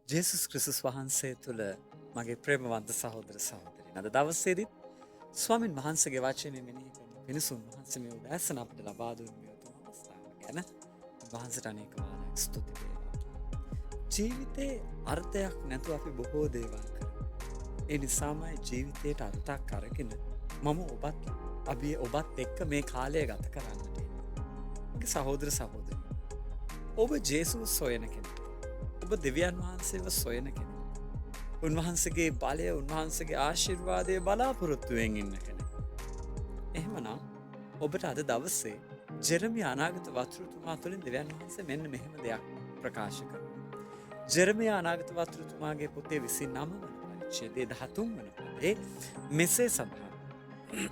ජේසුස් ක්‍රිස්තුස් වහන්සේ තුළ මගේ ප්‍රේමවන්ත සහෝදර සහෝදරියන් අද දවසේදීත් ස්වාමින් වහන්සේගේ වචනේ මෙනෙහි කරන පිණිසුන් වහන්සේ මේ උදෑසන අපිට ලබා දුන් මේ උතුම් අවස්ථාව ගැන වහන්සේට අනේක වාරයක් ස්තුති වේවා. ජීවිතේ අර්ථයක් නැතුව අපි බොහෝ දේවල් කරනවා. ඒ නිසාමයි ජීවිතේට අර්ථයක් අරගෙන මම ඔබත් එක්ක මේ කාලය ගත කරන්නට මගේ සහෝදර සහෝදරියන්. ඔබ ජේසුස් සොයන කෙනෙක්. ඔබ දෙවියන් වහන්සේව සොයන කෙනෙක්. උන්වහන්සේගේ බලය, උන්වහන්සේගේ ආශිර්වාදය බලාපොරොත්තුවෙන් ඉන්න කෙනෙක්. එහෙමනම් ඔබට අද දවසේ ජෙරමියා අනාගත වක්තෘතුමා තුළින් දෙවියන් වහන්සේ මෙන්න මෙහෙම දෙයක් ප්‍රකාශ කරනවා. ජෙරමියා අනාගත වක්තෘතුමාගේ පොතේ 29 වන පරිච්ඡේදයේ 13 වන පදයේ මෙසේ සඳහන්.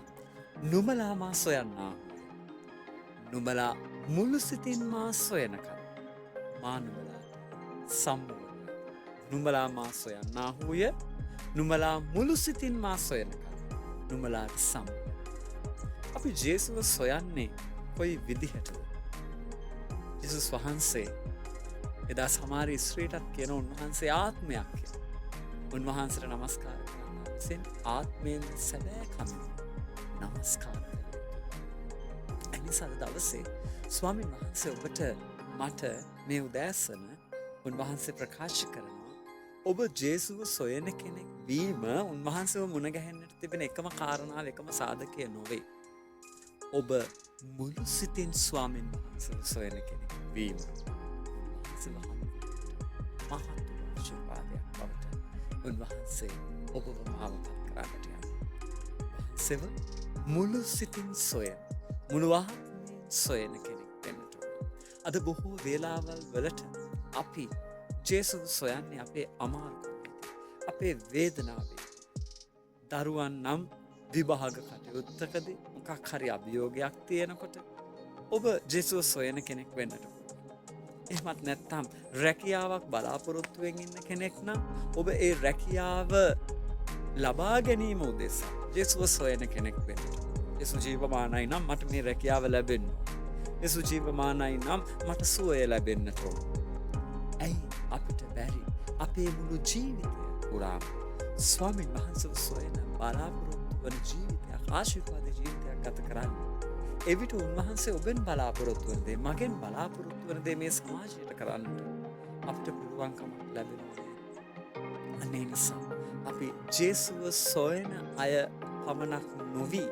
නුඹලා මා සොයන්නා. නුඹලා මුළු සිතින් මා සොයනකම් මා නුඹලාට සම්මුවන. නුඹලා මා සොයන්නාහුය. නුඹලා මුළු සිතින් මා සොයනකම් නුඹලාට සම්මුවන. අපි ජේසුව සොයන්නේ කොයි විදිහටද? ජේසුස් වහන්සේ එදා සමහර ස්ත්‍රීටත් කියන උන්වහන්සේ ආත්මයක් කියලා. උන්වහන්සේට නමස්කාර කරන්න විසින් ආත්මයෙන් සැබෑ කමින් නමස්කාර කරනවා. එනිසා දවසේ ස්වාමීන් වහන්සේ ඔබට මට මේ උදෑසන උන්වහන්සේ ප්‍රකාශ කරනවා ඔබ ජේසුව සොයන කෙනෙක් වීම උන්වහන්සේව මුණ ගැහෙන්නට තිබෙන එකම කාරණාව, එකම සාධකය නොවේ. ඔබ මුළු සිතින් ස්වාමීන් වහන්සේව සොයන කෙනෙක් වීම මහත් ආශිර්වාදයක් බවට උන්වහන්සේ ඔබව මාවපත් කරන්නට යනවා. වහන්සේව මුළු සිතින් සොයන, මුළු ආත්මයෙන් සොයන කෙනෙක් වෙන්නට ඕන. අද බොහෝ වේලාවල් වලට අපි ජේසුව සොයන්නේ අපේ අමාරුකමේදී, අපේ වේදනාවේ. දරුවන් නම් විභාග කටයුත්තකදී මොකක් හරි අභියෝගයක් තියෙනකොට ඔබ ජේසුව සොයන කෙනෙක් වෙන්නට ඕන. එහෙමත් නැත්නම් රැකියාවක් බලාපොරොත්තුවෙන් ඉන්න කෙනෙක් නම් ඔබ ඒ රැකියාව ලබා ගැනීම උදෙසා ජේසුව සොයන කෙනෙක් වෙන්න. ජේසුස් ජීවමානයි නම් මට මේ රැකියාව ලැබෙන්න ඕන. ජේසුස් ජීවමානයි නම් මට සුවය ලැබෙන්නට ඕන. ඇයි අපිට බැරි අපේ මුළු ජීවිතය පුරාම ස්වාමීන් වහන්සේව සොයන බලාපොරොත්තු වන ජීවිතයක්, ආශිර්වාද ජීවිතයක් ගත කරන්න? එවිට උන්වහන්සේ ඔබෙන් බලාපොරොත්තු වන දේ, මගෙන් බලාපොරොත්තු වන දේ මේ සමාජයට කරන්නට අපිට පුළුවන්කමක් ලැබෙනවා. අන්න ඒ නිසා අපි ජේසුව සොයන අය පමණක් නොවී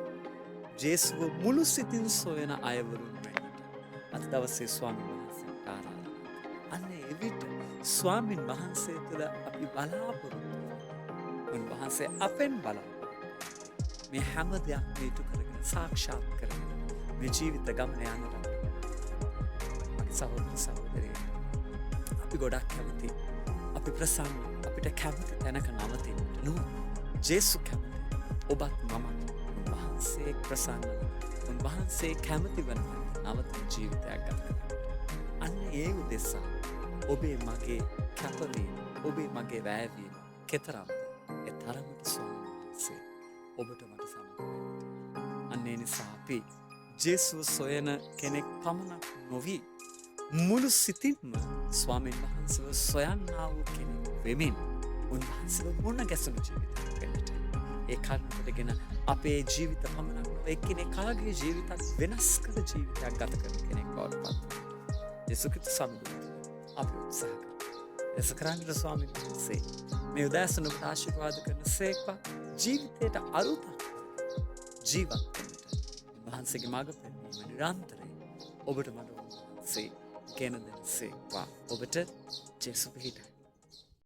ජේසුව මුළු සිතින් සොයන අයවරුන් වෙන්නට අද දවසේ ස්වාමීන් වහන්සේට ආරාධනා. අන්න එවිට ස්වාමීන් වහන්සේ තුළ අපි බලාපොරොත්තු උන්වහන්සේ අපෙන් බලාපොරොත්තු මේ හැම දෙයක්ම ඉටු කරගෙන සාක්ෂාත් කරගෙන මේ ජීවිත ගමන යන්නට මගේ සහෝදර සහෝදරියනි, අපි ගොඩක් කැමති, අපි ප්‍රසන්න, අපිට කැමති තැනක නවතින්නට නුවණ. ජේසු කැමති ඔබත් මමත් උන්වහන්සේ ප්‍රසන්න වන, උන්වහන්සේ කැමති වන නවතින ජීවිතයක් ගත කරන්න. අන්න ඒ උදෙසා ඔබේ මගේ කැපවීම, ඔබේ මගේ වැයවීම කෙතරම්ද? ඒ තරමට ස්වාමීන් වහන්සේ ඔබට මට සමග වෙන්න. අන්න ඒ නිසා අපි ජේසුව සොයන කෙනෙක් පමණක් නොවී මුළු සිතින්ම ස්වාමීන් වහන්සේව සොයන්නා වූ කෙනෙක් වෙමින් උන්වහන්සේව මුණ ගැසුණු ජීවිතයක් වෙන්නට. ඒ කාරණාවටගෙන අපේ ජීවිත පමණක් නොව එක්කෙනෙකුගේ ජීවිතත් වෙනස් කළ ජීවිතයක් ගත කරන කෙනෙක් බවට පත් වෙන්න. යේසුස් ක්‍රිස්තුස් සමග අපි උත්සාහ කරමු. එස කරන්නට ස්වාමීන් වහන්සේ මේ උදෑසන ඔබට ආශිර්වාද කරන සේක්වා ජීවිතයට අරුතක් ජීවත් වෙන්නට උන්වහන්සේගේ මඟ පෙන්වීම නිරන්තරයෙන් ඔබට මට උන්වහන්සේ ගෙන දෙන සේක්වා. ඔබට ජේසු පිහිටයි.